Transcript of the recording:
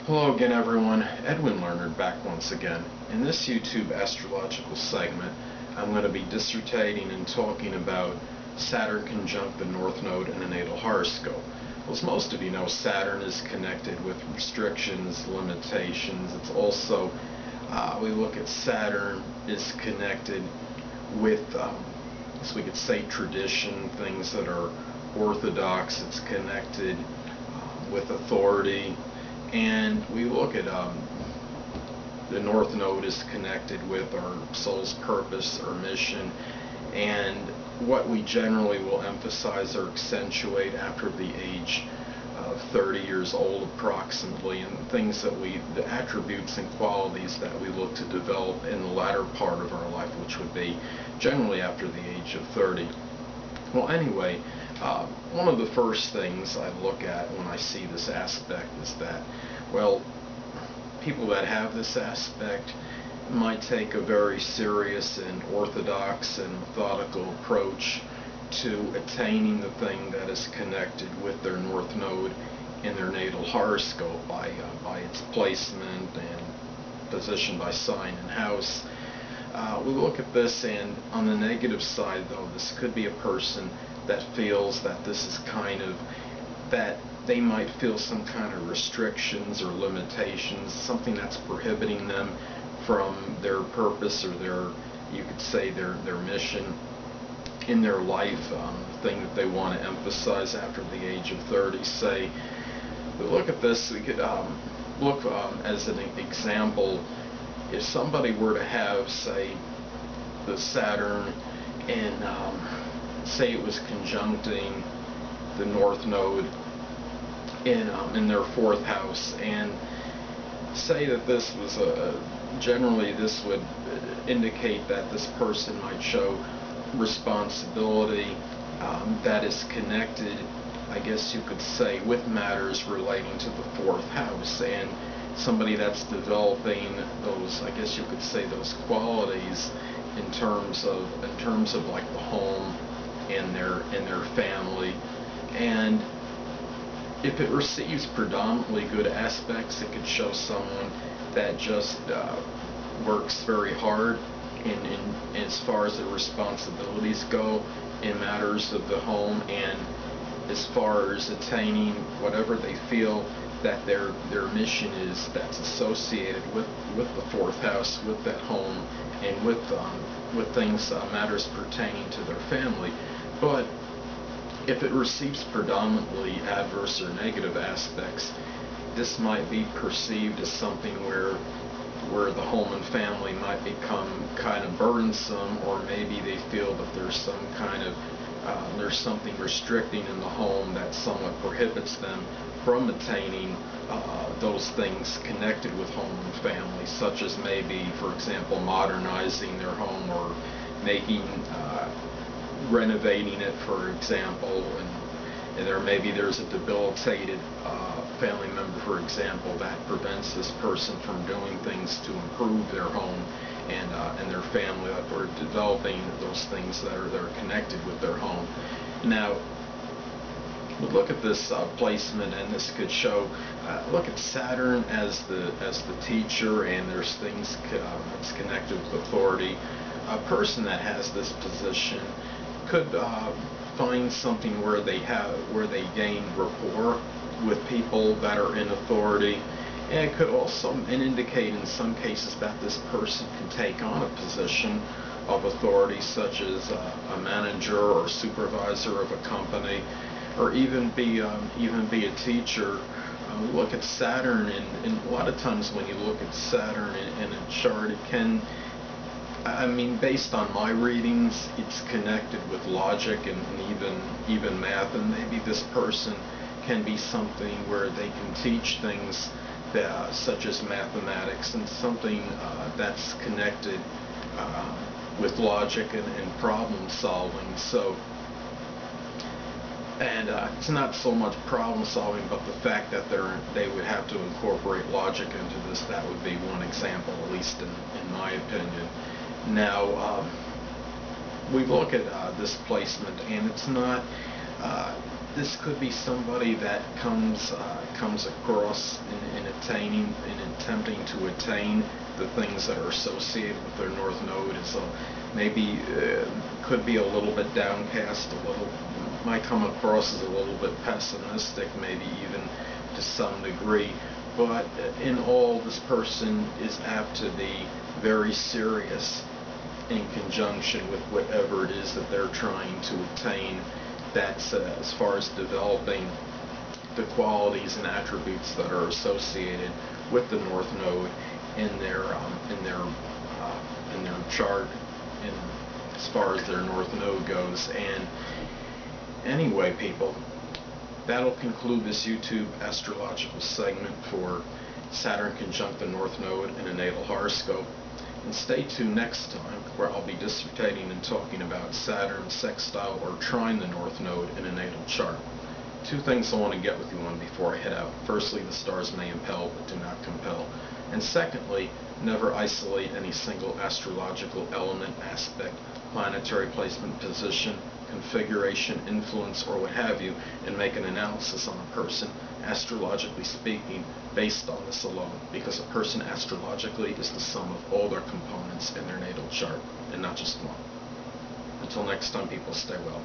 Hello again, everyone. Edwin Learnard back once again. In this YouTube astrological segment, I'm going to be dissertating and talking about Saturn conjunct the North Node in a natal horoscope. Well, as most of you know, Saturn is connected with restrictions, limitations. It's also, we look at Saturn is connected with, as we could say, tradition, things that are orthodox. It's connected with authority. And we look at the North Node is connected with our soul's purpose or mission, and what we generally will emphasize or accentuate after the age of 30 years old approximately, and things that the attributes and qualities that we look to develop in the latter part of our life, which would be generally after the age of 30. Well, anyway, one of the first things I look at when I see this aspect is that, well, people that have this aspect might take a very serious and orthodox and methodical approach to attaining the thing that is connected with their North Node in their natal horoscope by its placement and position by sign and house. We look at this, and on the negative side, though, this could be a person that feels that this is kind of, that they might feel some kind of restrictions or limitations, something that's prohibiting them from their purpose or their, you could say, their mission in their life, the thing that they want to emphasize after the age of 30. Say, we look at this, we could look as an example, if somebody were to have, say, the Saturn in, say it was conjuncting the North Node in their fourth house, and say that this was generally this would indicate that this person might show responsibility that is connected, I guess you could say, with matters relating to the fourth house, and somebody that's developing those, I guess you could say, those qualities in terms of like the home and their family. And if it receives predominantly good aspects, it could show someone that just works very hard in as far as the responsibilities go in matters of the home, and as far as attaining whatever they feel that their mission is, that's associated with the fourth house, with that home, and with things, matters pertaining to their family. But if it receives predominantly adverse or negative aspects, this might be perceived as something where the home and family might become kind of burdensome, or maybe they feel that there's some kind of there's something restricting in the home that somewhat prohibits them from attaining those things connected with home and family, such as maybe, for example, modernizing their home, or making renovating it, for example, and there's a debilitated family member, for example, that prevents this person from doing things to improve their home and their family, or developing those things that are connected with their home. Now, we look at this placement, and this could show, look at Saturn as the teacher, and there's things that's connected with authority. A person that has this position could find something where they gain rapport with people that are in authority, and it could also indicate in some cases that this person can take on a position of authority, such as a manager or supervisor of a company, or even be a teacher. We look at Saturn, and a lot of times when you look at Saturn in a chart, it can, I mean, based on my readings, it's connected with logic and even math, and maybe this person can be something where they can teach things that, such as mathematics, and something that's connected with logic and problem solving. So, and it's not so much problem solving, but the fact that they would have to incorporate logic into this. That would be one example, at least in my opinion. Now, we look at this placement, and it's not this could be somebody that comes across in attempting to attain the things that are associated with their North Node, and so maybe could be a little bit downcast, might come across as a little bit pessimistic, maybe even to some degree. But in all, this person is apt to be very serious in conjunction with whatever it is that they're trying to attain. That's as far as developing the qualities and attributes that are associated with the North Node in their chart, in as far as their North Node goes. And anyway, people, that'll conclude this YouTube astrological segment for Saturn conjunct the North Node in a natal horoscope. And stay tuned next time, where I'll be dissertating and talking about Saturn sextile or trine the North Node in a natal chart. Two things I want to get with you on before I head out. Firstly, the stars may impel, but do not compel. And secondly, never isolate any single astrological element, aspect, planetary placement, position, configuration, influence, or what have you, and make an analysis on a person, astrologically speaking, based on this alone, because a person astrologically is the sum of all their components in their natal chart, and not just one. Until next time, people, stay well.